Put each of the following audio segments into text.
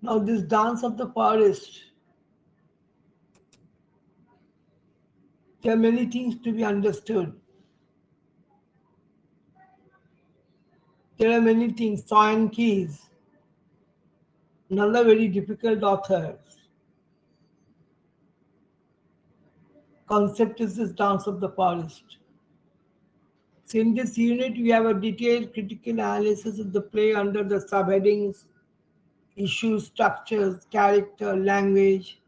Now, this dance of the forest, there are many things to be understood. There are many things. Soin Keys, another very difficult author. Concept is this dance of the forest. So in this unit, we have a detailed critical analysis of the play under the subheadings, issues, structures, character, language,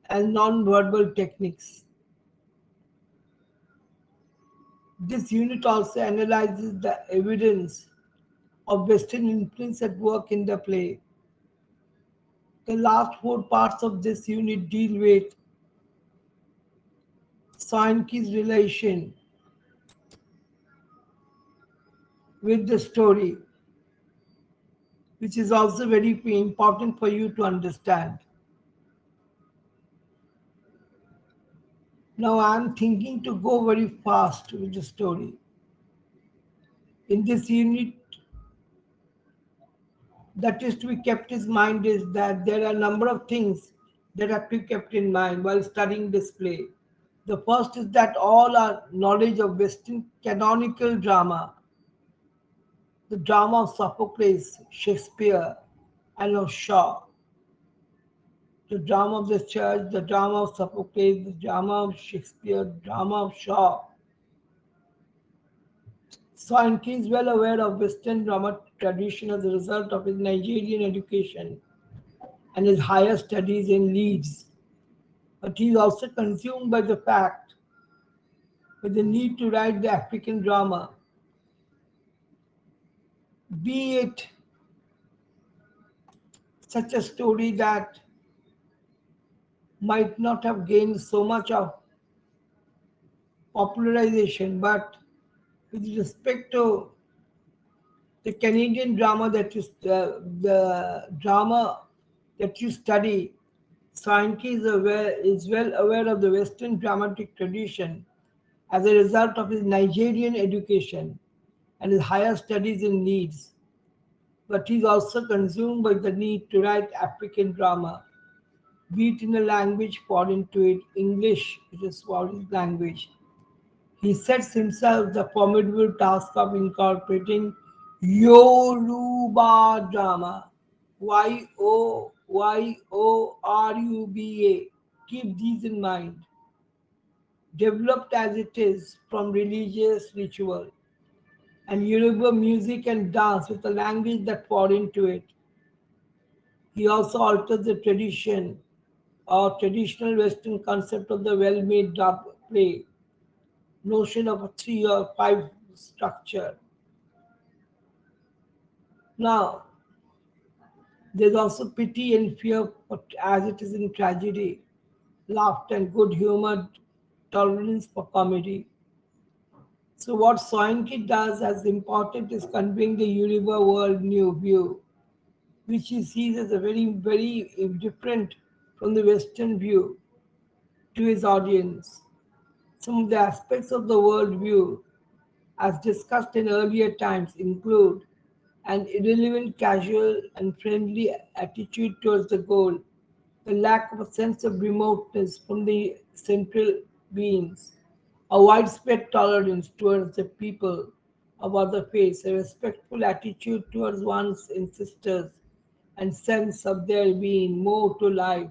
and non-verbal techniques. This unit also analyzes the evidence of Western influence at work in the play. The last four parts of this unit deal with Soinki's relation with the story, which is also very important for you to understand. Now I am thinking to go very fast with the story. In this unit, that is to be kept in mind is that there are a number of things that have to be kept in mind while studying this play. The first is that all our knowledge of Western canonical drama, the drama of Sophocles, Shakespeare, and of Shaw, the drama of the church, the drama of Sophocles, the drama of Shakespeare, the drama of Shaw. Soinke is well aware of Western drama tradition as a result of his Nigerian education and his higher studies in Leeds. But he is also consumed by the fact, with the need to write the African drama, be it such a story that might not have gained so much of popularization, but with respect to the Canadian drama the drama that you study, Sankey is well aware of the Western dramatic tradition as a result of his Nigerian education and his higher studies in Leeds. But he is also consumed by the need to write African drama, be it in a language foreign to it, English, which is foreign language. He sets himself the formidable task of incorporating Yoruba drama, Yoruba. Keep these in mind. Developed as it is from religious ritual and Yoruba music and dance with a language that foreign to it. He also alters the tradition or traditional Western concept of the well-made play, notion of a 3 or 5 structure. Now, there's also pity and fear, as it is in tragedy, laughter and good humor, tolerance for comedy. So, what Soinki does as important is conveying the Yoruba world new view, which he sees as a very different from the Western view to his audience. Some of the aspects of the world view, as discussed in earlier times, include an irrelevant, casual, and friendly attitude towards the goal, the lack of a sense of remoteness from the central beings, a widespread tolerance towards the people of other faiths, a respectful attitude towards one's ancestors, and sense of there being more to life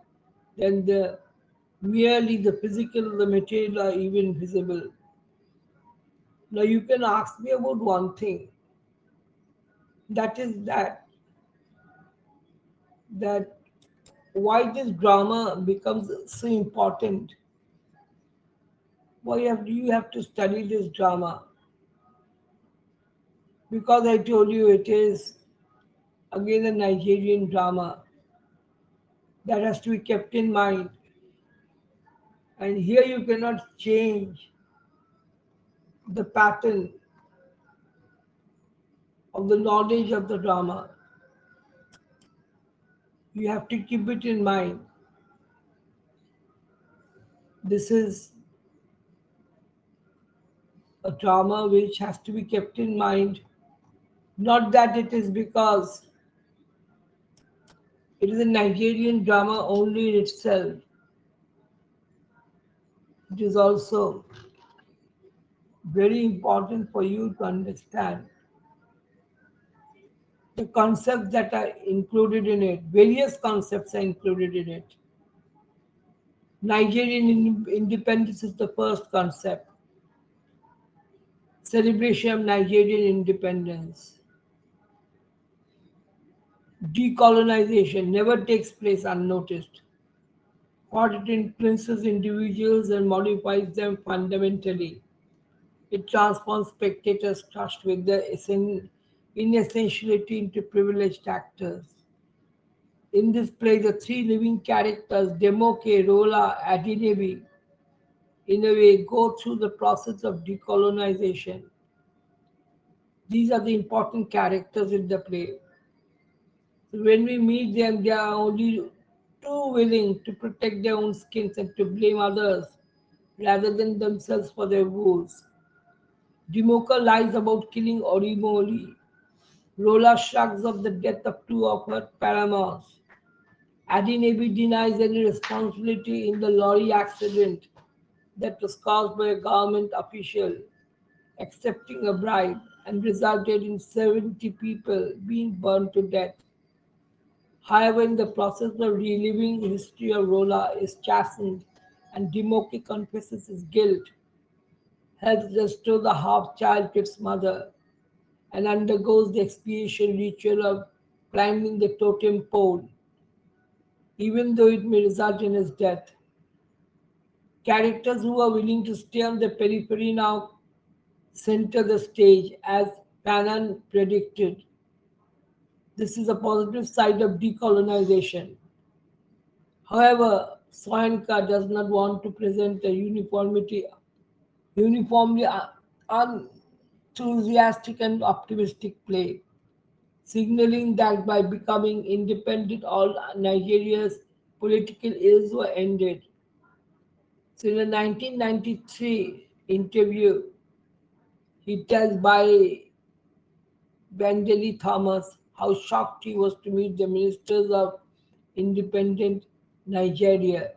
than merely the physical, the material, or even visible. Now you can ask me about one thing. That is that why this drama becomes so important. Why do you have to study this drama? Because I told you it is again a Nigerian drama that has to be kept in mind. And here you cannot change the pattern of the knowledge of the drama. You have to keep it in mind. This is a drama which has to be kept in mind. Not that it is because It is a Nigerian drama only in itself. It is also very important for you to understand the concepts that are included in it. Various concepts are included in it. Nigerian independence is the first concept. Celebration of Nigerian independence. Decolonization never takes place unnoticed, for it influences individuals and modifies them fundamentally. It transforms spectators trust with their inessentiality into privileged actors. In this play, the three living characters, Demoke, Rola, Adinebi, in a way go through the process of decolonization. These are the important characters in the play. So when we meet them, they are only too willing to protect their own skins and to blame others rather than themselves for their woes. Demoka lies about killing Orimoli. Rola shrugs off the death of two of her paramours. Adinabi denies any responsibility in the lorry accident that was caused by a government official accepting a bribe and resulted in 70 people being burned to death. However, in the process of reliving the history of Rola is chastened and Demoki confesses his guilt, helps restore the half-child to its mother, and undergoes the expiation ritual of climbing the totem pole, even though it may result in his death. Characters who are willing to stay on the periphery now center the stage, as Fanon predicted. This is a positive side of decolonization. However, Soinka does not want to present a uniformly enthusiastic and optimistic play, signaling that by becoming independent, all Nigeria's political ills were ended. So, in a 1993 interview, he tells by Vandeli Thomas how shocked he was to meet the ministers of independent Nigeria.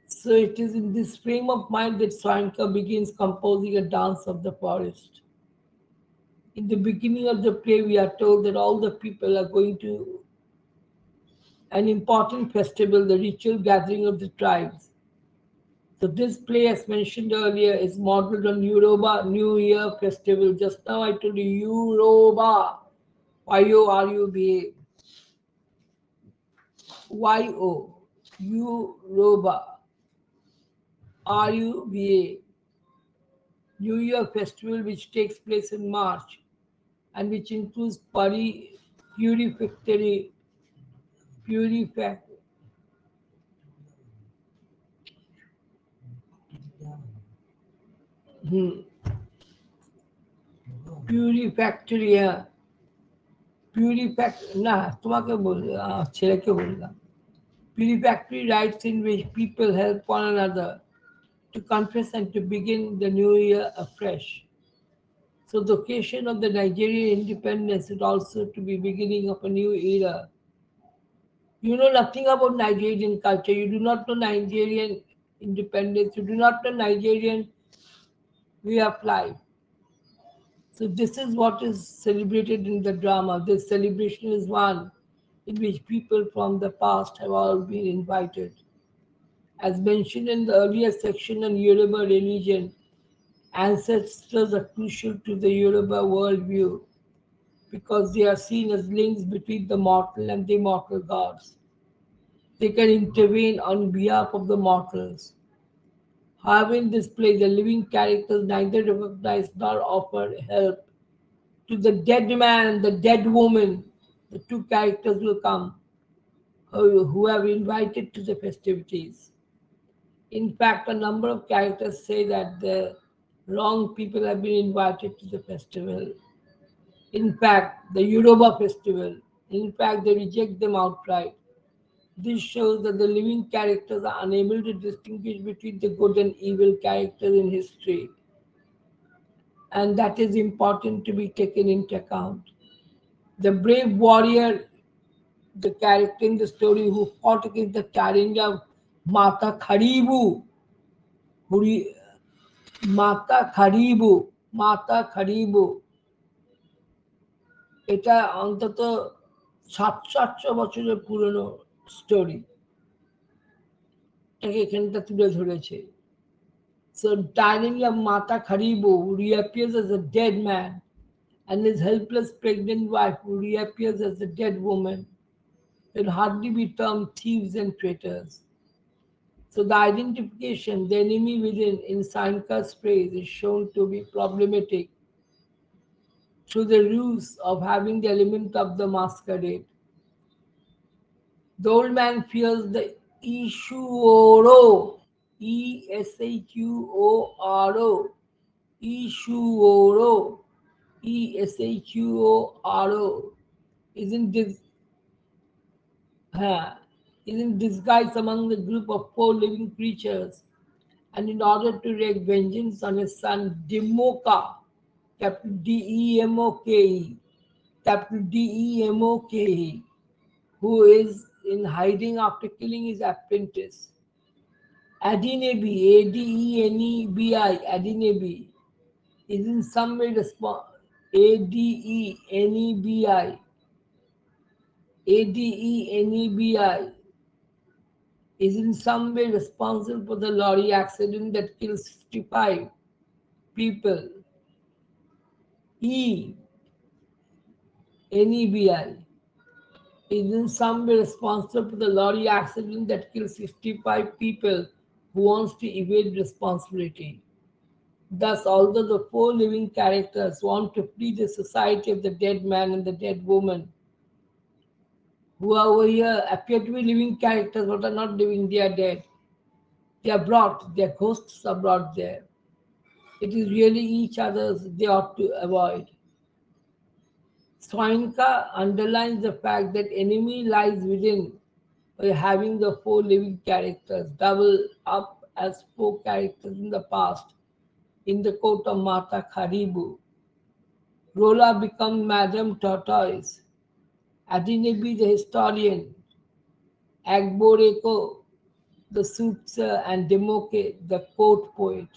So it is in this frame of mind that Swanka begins composing a dance of the forest. In the beginning of the play, we are told that all the people are going to an important festival, the ritual gathering of the tribes. So this play, as mentioned earlier, is modeled on Yoruba New Year festival. Just now I told you Yoruba, Yoruba, Yo, Yoruba, Ruba, New Year festival which takes place in March and which includes purificatory, purifac, hmm, purifactory, purifact, না তোমাকে বল ছেলেকে বললাম purifactory rites in which people help one another to confess and to begin the new year afresh. So the occasion of the Nigerian independence is also to be beginning of a new era. You know nothing about Nigerian culture. You do not know Nigerian independence. You do not know Nigerian way of life. So this is what is celebrated in the drama. This celebration is one in which people from the past have all been invited. As mentioned in the earlier section on Yoruba religion, ancestors are crucial to the Yoruba worldview because they are seen as links between the mortal and the immortal gods. They can intervene on behalf of the mortals. However, in this play, the living characters neither recognize nor offer help to the dead man and the dead woman. The two characters will come who have invited to the festivities. In fact, a number of characters say that the wrong people have been invited to the festival. In fact, the Yoruba festival. In fact, they reject them outright. This shows that the living characters are unable to distinguish between the good and evil characters in history, and that is important to be taken into account. The brave warrior the character in the story who fought against the tyranny of Mata Kharibu, who Mata Kharibu, Mata Kharibu, এটা অন্তত 700-800 বছরের পুরনো story, এটাকে এখানটা তুলে ধরেছে। So tyranny of Mata Kharibu reappears as a dead man, and his helpless pregnant wife who reappears as a dead woman can hardly be termed thieves and traitors. So the identification, the enemy within, in Sanka's phrase, is shown to be problematic through the ruse of having the element of the masquerade. The old man fears the Ishuoro, Eshuoro, Ishuoro, Eshuoro, is in dis- uh, is in disguise among the group of four living creatures, and in order to wreak vengeance on his son Demoka, capital Demoke, capital Demoke, who is in hiding after killing his apprentice. Adenebi, Adenebi, Adenebi, is in some way Adenebi, Adenebi is in some way responsible for the lorry accident that kills 55 people. E, NEBI, is in some way responsible for the lorry accident that kills 65 people who wants to evade responsibility. Thus, although the four living characters want to flee the society of the dead man and the dead woman, who are over here appear to be living characters but are not living, they are dead. They are brought, their ghosts are brought there. It is really each other's they ought to avoid. Soinka underlines the fact that enemy lies within by having the four living characters double up as four characters in the past in the court of Mata Kharibu. Rola becomes Madame Tortoise, Adinebi the historian, Agboreko the soothsayer, and Demoke the court poet.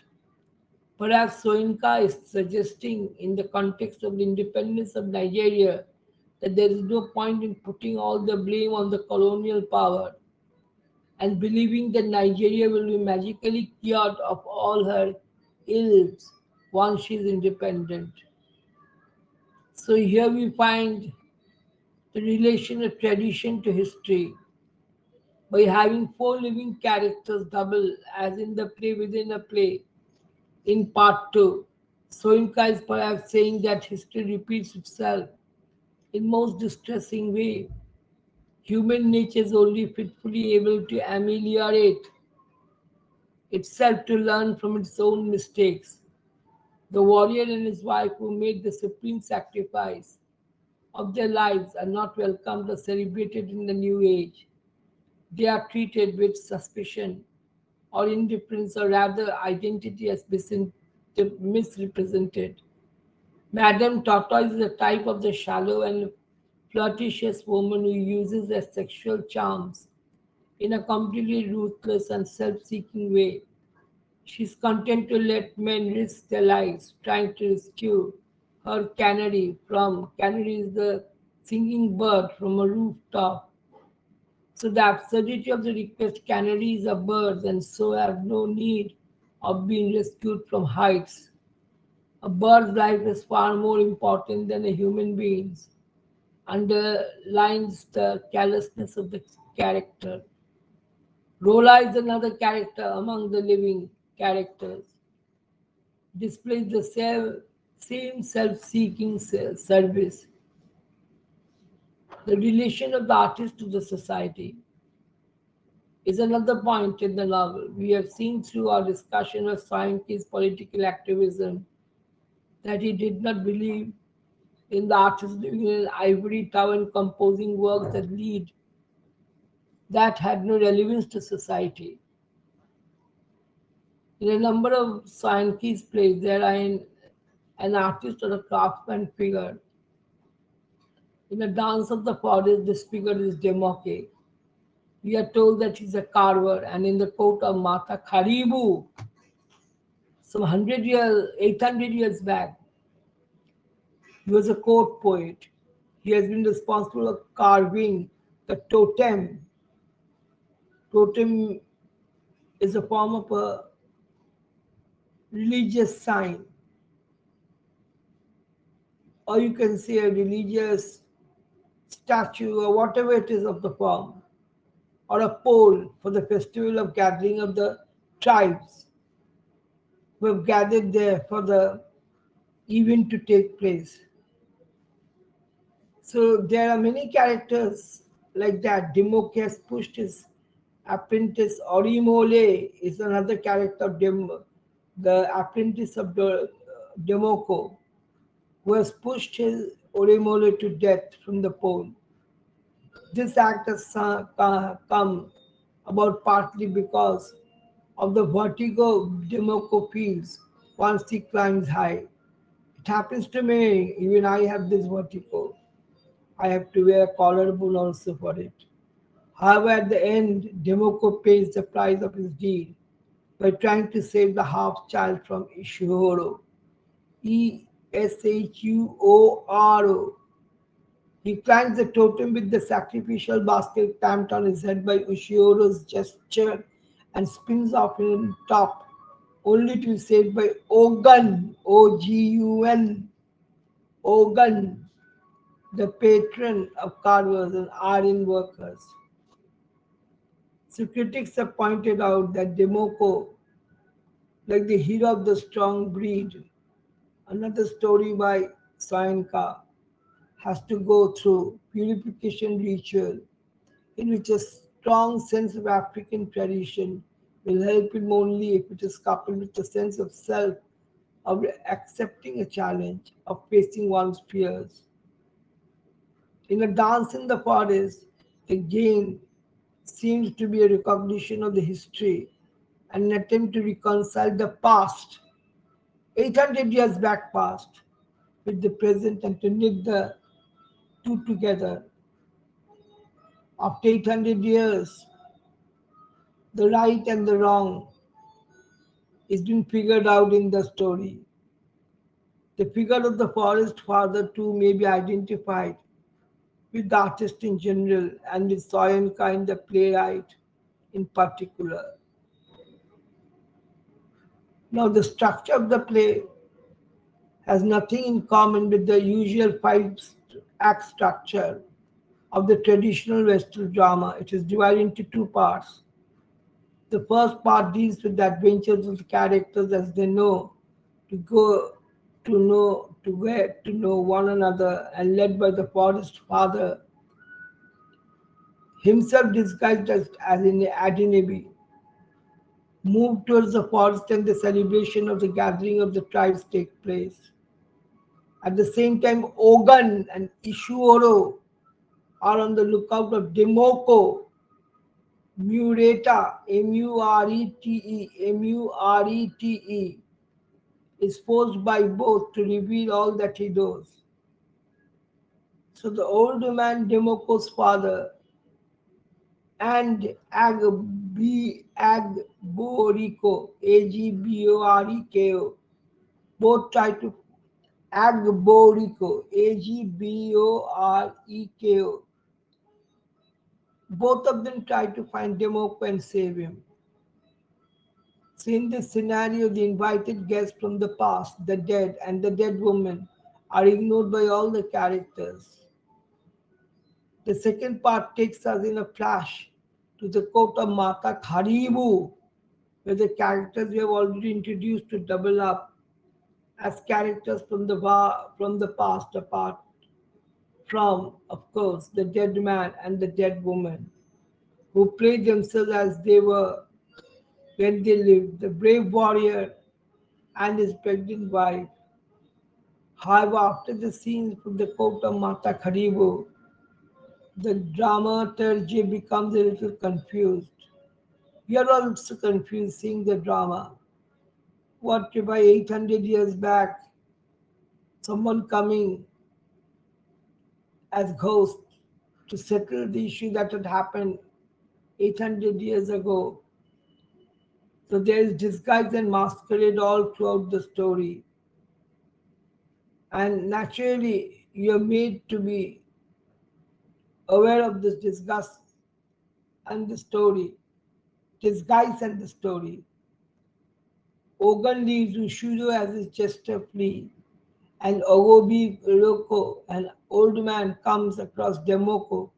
Perhaps Soinka is suggesting, in the context of the independence of Nigeria, that there is no point in putting all the blame on the colonial power and believing that Nigeria will be magically cured of all her ills once she is independent. So here we find the relation of tradition to history by having four living characters double as in the play within a play. In part 2, Soinka is perhaps saying that history repeats itself in most distressing way. Human nature is only fitfully able to ameliorate itself to learn from its own mistakes. The warrior and his wife who made the supreme sacrifice of their lives are not welcomed or celebrated in the new age. They are treated with suspicion or indifference, or rather identity as misrepresented. Madame Tortoise is a type of the shallow and flirtatious woman who uses their sexual charms in a completely ruthless and self-seeking way. She's content to let men risk their lives trying to rescue her canary is the singing bird from a rooftop. So the absurdity of the request, canaries are birds and so have no need of being rescued from heights. A bird's life is far more important than a human being's, underlines the callousness of the character. Rola is another character among the living characters, displays the same self-seeking service. The relation of the artist to the society is another point in the novel. We have seen through our discussion of Sayanki's political activism that he did not believe in the artist living in an ivory tower and composing works that had no relevance to society. In a number of Sayanki's plays, there are an artist or a craftsman figure In a dance of the forest, this figure is Demoke. We are told that he's a carver, and in the court of Mata Karibu, some 100 years, 800 years back, he was a court poet. He has been responsible for carving the totem. Totem is a form of a religious sign, or you can say a religious statue, or whatever it is of the form, or a pole for the festival of gathering of the tribes who have gathered there for the event to take place. So there are many characters like that. Dimok has pushed his apprentice. Orimole is another character of the apprentice of Demoko, who has pushed his Orimole to death from the pole. This act has come about partly because of the vertigo Demoko feels once he climbs high. It happens to me, even I have this vertigo. I have to wear a collarbone also for it. However, at the end, Demoko pays the price of his deed by trying to save the half child from Ishuhoro. Eshuoro. He climbs the totem with the sacrificial basket clamped on his head by Ushioro's gesture and spins off in top, only to be saved by Ogun, Ogun, Ogun, the patron of carvers and iron workers. So critics have pointed out that Demoko, like the hero of the strong breed, another story by Soinka, has to go through purification ritual in which a strong sense of African tradition will help him only if it is coupled with a sense of self, of accepting a challenge, of facing one's fears. In a dance in the forest, again seems to be a recognition of the history and an attempt to reconcile the past, 800 years back past, with the present and to knit the two together. After 800 years, the right and the wrong is being figured out in the story. The figure of the forest father too may be identified with the artist in general and with Soyinka in the playwright in particular. Now, the structure of the play has nothing in common with the usual five-act structure of the traditional Western drama. It is divided into two parts. The first part deals with the adventures of the characters as they know to go to where to know one another and led by the forest father, himself disguised as an Adinabi, move towards the forest and the celebration of the gathering of the tribes take place. At the same time, Ogun and Ishuoro are on the lookout of Demoko, Mureta, Murete, is forced by both to reveal all that he knows. So the old man, Demoko's father, and Agboriko, Agboreko, both try to Agboriko, Agboreko, both of them try to find Demoko and save him. So in this scenario, the invited guests from the past, the dead and the dead woman, are ignored by all the characters. The second part takes us in a flash to the court of Mata Kharibu, where the characters we have already introduced to double up as characters from the past, apart from, of course, the dead man and the dead woman, who play themselves as they were when they lived, the brave warrior and his pregnant wife. However, after the scenes from the court of Mata Kharibu, the dramaturgy becomes a little confused. We are also confused seeing the drama. What if by 800 years back, someone coming as ghosts to settle the issue that had happened 800 years ago. So there is disguise and masquerade all throughout the story. And naturally, you're made to be aware of this disgust and the story, disguise and the story. Ogun leaves Ushudo as his jester flee, and Ogobi Iroko, an old man, comes across Demoko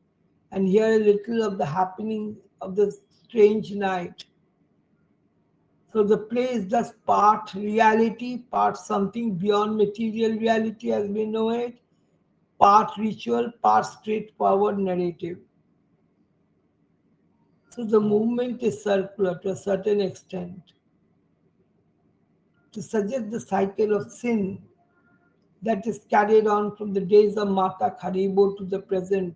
and hear a little of the happening of the strange night. So the play is thus part reality, part something beyond material reality as we know it, part ritual, part straightforward narrative. So the movement is circular to a certain extent to suggest the cycle of sin that is carried on from the days of Mata Kharibo to the present,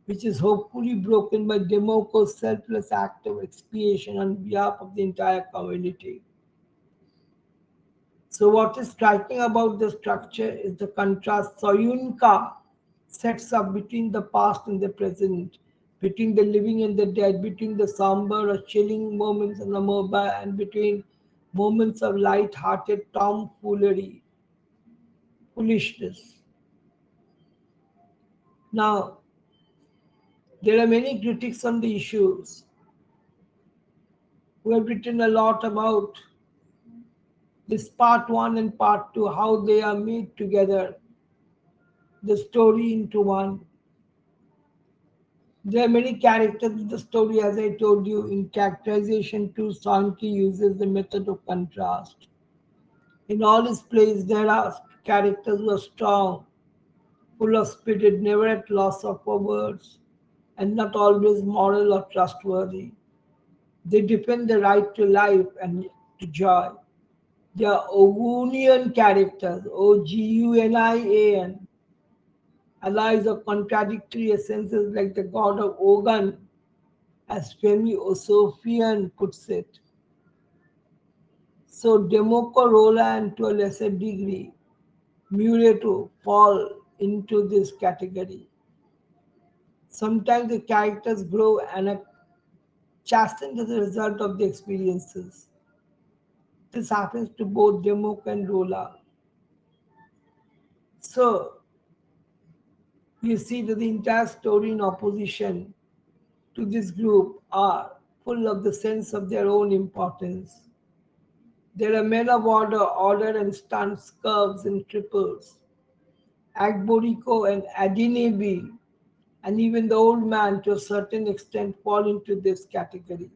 which is hopefully broken by Demoko's selfless act of expiation on behalf of the entire community. So, what is striking about the structure is the contrast Soyunka sets up between the past and the present, between the living and the dead, between the somber or chilling moments in the mobile, and between moments of light-hearted tomfoolery, foolishness. Now, there are many critics on the issues who have written a lot about this part one and part two, how they are made together, the story into one. There are many characters in the story, as I told you. In characterization, too, Sankey uses the method of contrast. In all his plays, there are characters who are strong, full of spirit, never at loss for words, and not always moral or trustworthy. They defend the right to life and to joy. They are Ogunian characters, Ogunian, allies of contradictory essences like the god of Ogun, as Femi Osofian puts it. So Demoko Rola and to a lesser degree, Mureto fall into this category. Sometimes the characters grow and are chastened as a result of the experiences. This happens to both Demoko and Rola. So you see that the entire story in opposition to this group are full of the sense of their own importance. There are men of order and stunts, curves and triples. Agboriko and Adinebi, and even the old man to a certain extent fall into this category.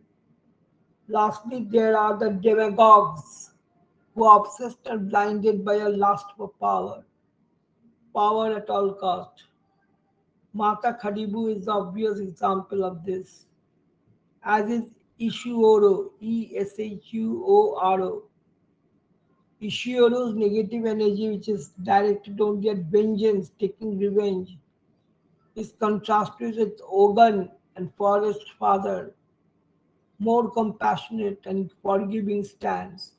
Lastly, there are the demagogues who are obsessed and blinded by a lust for power, power at all cost. Mata Khadibu is the obvious example of this, as is Ishuoro, Eshuoro. Ishioro's negative energy, which is directed only at vengeance, taking revenge, is contrasted with Ogun and Forest Father, more compassionate and forgiving stance.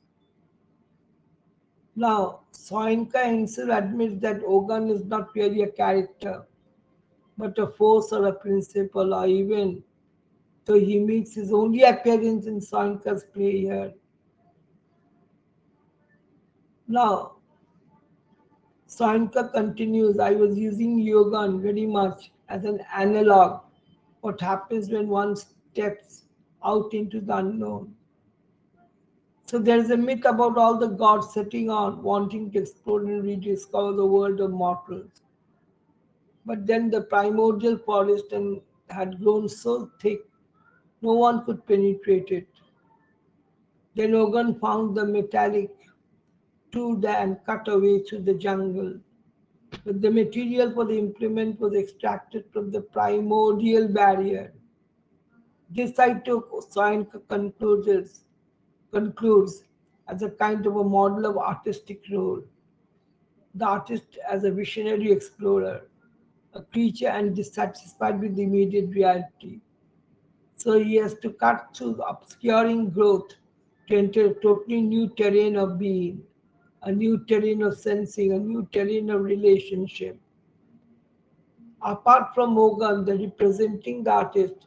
Now, Soinka himself admits that Ogun is not really a character, but a force or a principle, or even though he makes his only appearance in Soinka's play here. Now, Soinka continues, I was using Yogan very much as an analog. What happens when one steps out into the unknown? So there is a myth about all the gods setting on, wanting to explore and rediscover the world of mortals. But then the primordial forest had grown so thick, no one could penetrate it. Then Ogun found the metallic tool and cut away through the jungle. But the material for the implement was extracted from the primordial barrier. This Saito Soinka concludes as a kind of a model of artistic role. The artist as a visionary explorer, a creature and dissatisfied with the immediate reality. So he has to cut through the obscuring growth to enter a totally new terrain of being, a new terrain of sensing, a new terrain of relationship. Apart from Ogan, the representing the artist,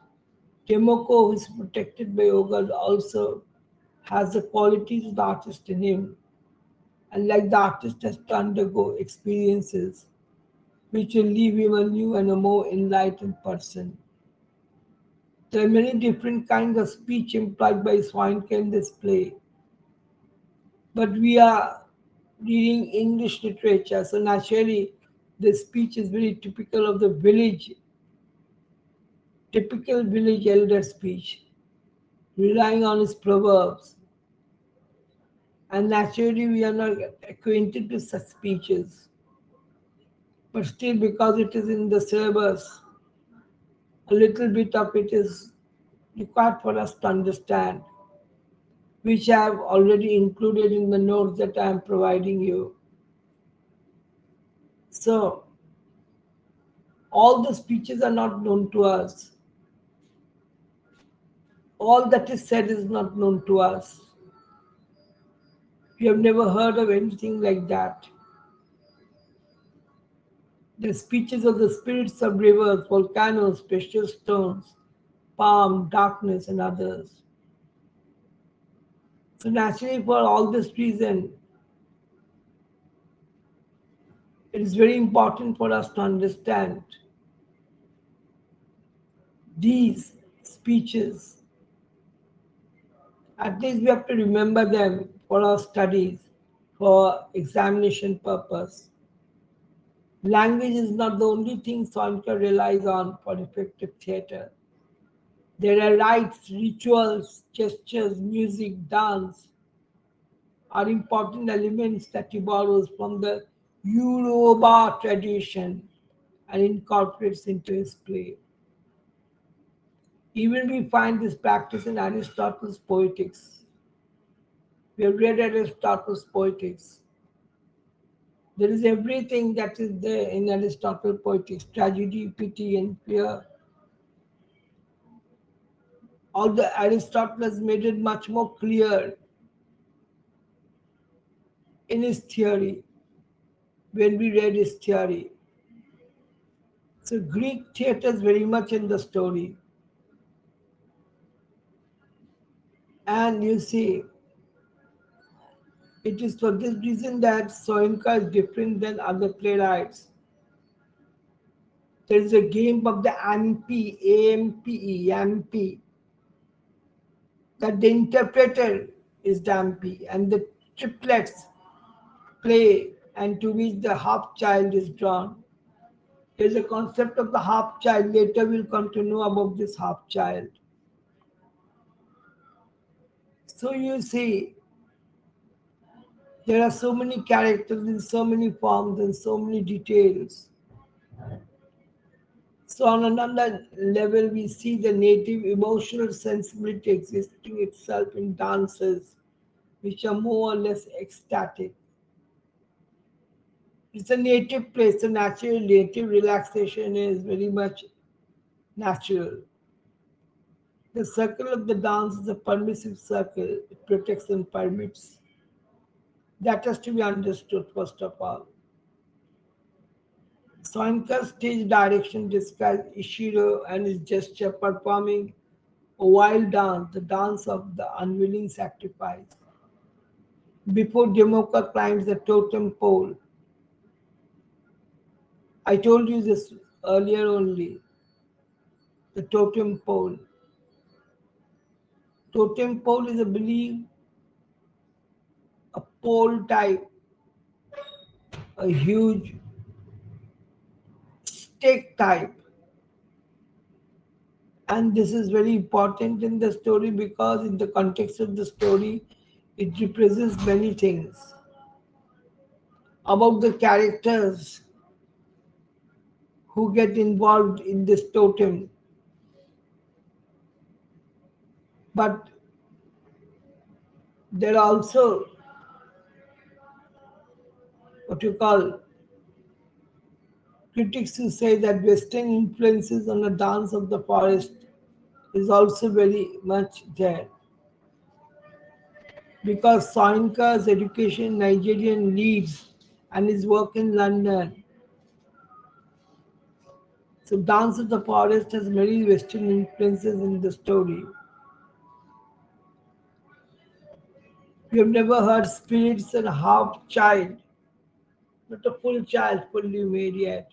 Temoko, who is protected by Ogan, also has the qualities of the artist in him. And like the artist has to undergo experiences which will leave him a new and a more enlightened person. There are many different kinds of speech implied by Swineke in this play, but we are reading English literature, so naturally the speech is very typical of the village, typical village elder speech, relying on his proverbs, and naturally we are not acquainted with such speeches. But still, because it is in the syllabus, a little bit of it is required for us to understand, which I have already included in the notes that I am providing you. So, all the speeches are not known to us. All that is said is not known to us. We have never heard of anything like that. The speeches of the spirits of rivers, volcanoes, precious stones, palm, darkness, and others. So, naturally, for all this reason, it is very important for us to understand these speeches. At least we have to remember them for our studies, for examination purpose. Language is not the only thing Sonika relies on for effective theatre. There are rites, rituals, gestures, music, dance are important elements that he borrows from the Yoruba tradition and incorporates into his play. Even we find this practice in Aristotle's Poetics. We have read Aristotle's Poetics. There is everything that is there in Aristotle's Poetics: tragedy, pity, and fear. Although Aristotle has made it much more clear in his theory when we read his theory. So Greek theatre is very much in the story. And you see, it is for this reason that Soinka is different than other playwrights. There is a game of the AMP, AMPE, AMP, that the interpreter is the AMP, and the triplets play, and to which the half child is drawn. There is a concept of the half child. Later we'll come to know about this half child. So you see, there are so many characters in so many forms and so many details. So on another level, we see the native emotional sensibility existing itself in dances, which are more or less ecstatic. It's a native place, so natural native relaxation is very much natural. The circle of the dance is a permissive circle. It protects and permits. That has to be understood first of all. Soinka's stage direction describes Ishiro and his gesture performing a wild dance, the dance of the unwilling sacrifice. Before Demoka climbs the totem pole, I told you this earlier only, the totem pole. Totem pole is a belief, a pole type, a huge stake type. And this is very important in the story because in the context of the story, it represents many things about the characters who get involved in this totem. But there are also what you call critics who say that Western influences on the dance of the forest is also very much there. Because Soinka's education in Nigerian Leeds and his work in London So, Dance of the Forest has many Western influences in the story. You have never heard spirits and half child, not a full child, fully made yet.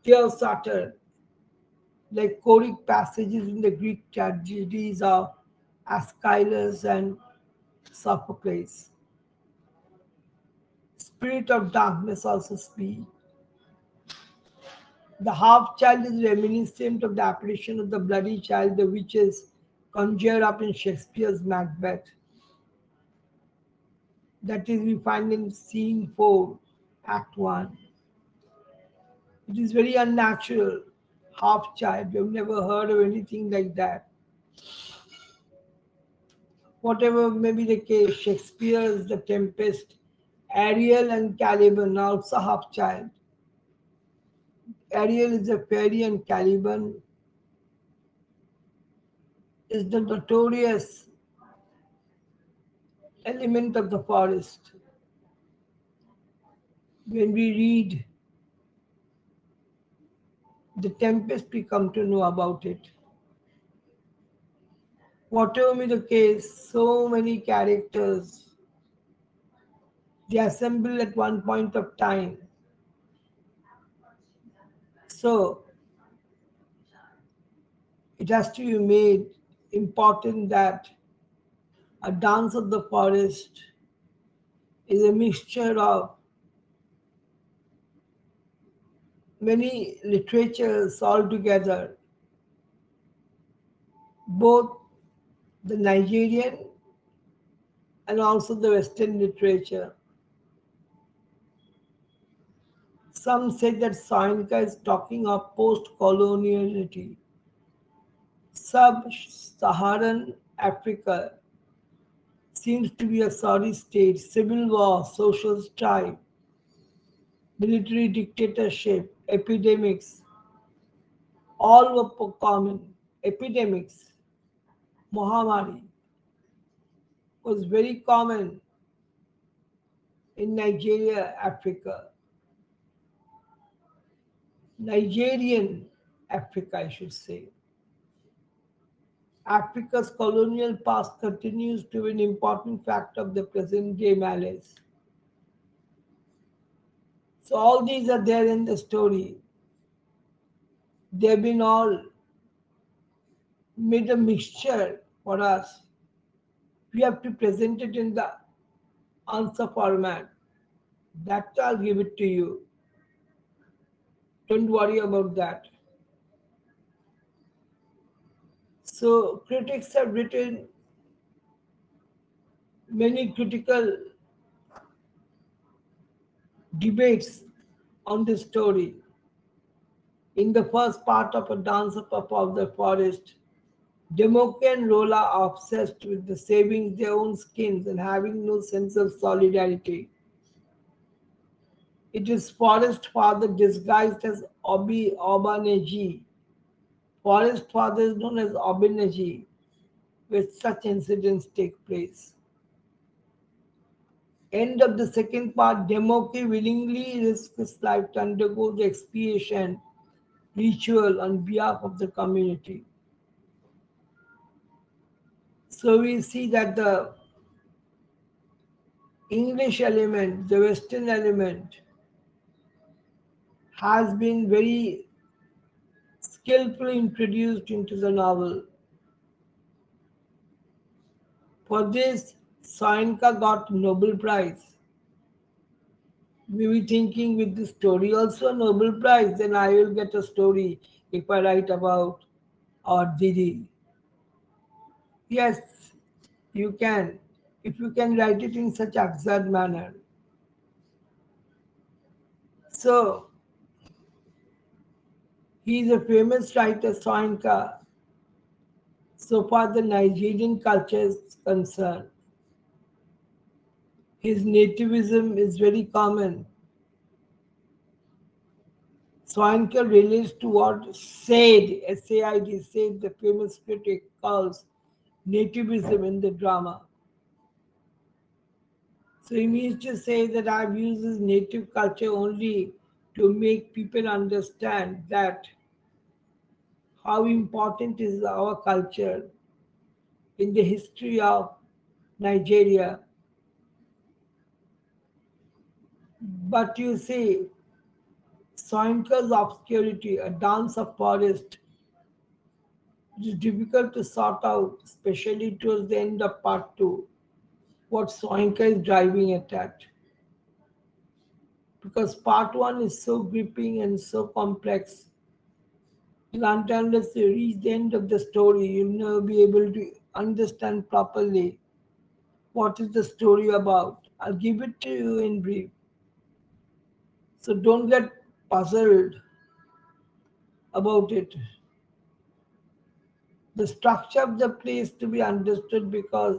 Tears uttered, like choric passages in the Greek tragedies of Aeschylus and Sophocles. Spirit of darkness also speak. The half child is reminiscent of the apparition of the bloody child the witches conjure up in Shakespeare's Macbeth. That is, we find in scene 4, Act 1. It is very unnatural. Half child. We've never heard of anything like that. Whatever may be the case, Shakespeare's The Tempest, Ariel and Caliban are also half child. Ariel is a fairy and Caliban is the notorious element of the forest. When we read The Tempest, we come to know about it. Whatever may the case, so many characters, they assemble at one point of time. So it has to be made important that a dance of the forest is a mixture of many literatures all together, both the Nigerian and also the Western literature. Some say that Soinka is talking of post-coloniality. Sub-Saharan Africa seems to be a sorry state, civil war, social strife, military dictatorship, epidemics, all were common. Epidemics, Mahamari, was very common in Nigeria, Africa. Nigerian Africa, I should say. Africa's colonial past continues to be an important factor of the present day malaise. So all these are there in the story. They've been all made a mixture for us. We have to present it in the answer format. That I'll give it to you. Don't worry about that. So critics have written many critical debates on this story. In the first part of A Dance of the Forest, Demoke and Rola are obsessed with the saving their own skins and having no sense of solidarity. It is Forest Father disguised as Obaneji. Forest Father is known as Obaneji, where such incidents take place. End of the second part, Demoke willingly risks his life to undergo the expiation ritual on behalf of the community. So we see that the English element, the Western element, has been very skillfully introduced into the novel. For this, Soinka got Nobel Prize. Maybe thinking with this story also a Nobel Prize, then I will get a story if I write about our Didi. Yes, you can, if you can write it in such absurd manner. So, he is a famous writer, Soinka, so far the Nigerian culture is concerned. His nativism is very common. Soinka relates to what Said, S-A-I-D, Said, the famous critic, calls nativism in the drama. So he means to say that I've used his native culture only to make people understand that how important is our culture in the history of Nigeria. But you see, Soinka's obscurity, a dance of forest, it is difficult to sort out, especially towards the end of part 2, what Soinka is driving at. Because part 1 is so gripping and so complex. Unless you reach the end of the story, you'll never be able to understand properly what is the story about. I'll give it to you in brief. So don't get puzzled about it. The structure of the play is to be understood because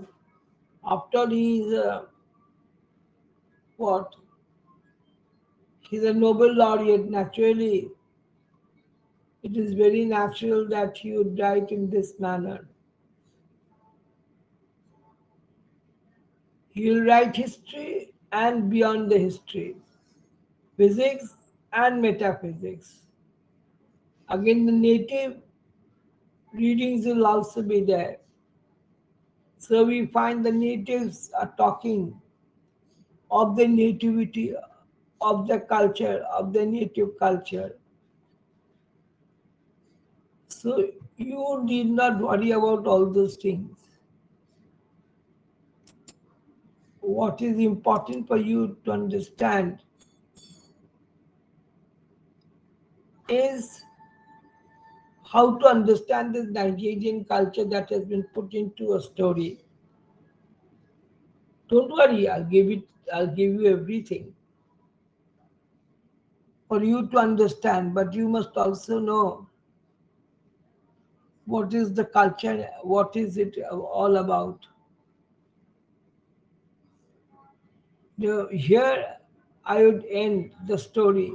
after he is what? He's a Nobel laureate. Naturally, it is very natural that he would write in this manner. He will write history and beyond the history, physics and metaphysics. Again, the native readings will also be there. So we find the natives are talking of the nativity, of the culture, of the native culture. So you need not worry about all those things. What is important for you to understand is how to understand this Nigerian culture that has been put into a story. Don't worry, I'll give you everything for you to understand, but you must also know what is the culture, what is it all about. Here I would end the story,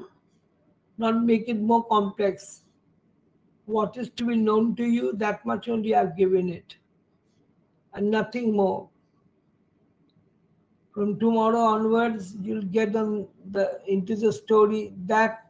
not make it more complex. What is to be known to you, that much only I've given it, and nothing more. From tomorrow onwards, you'll get on the into the story that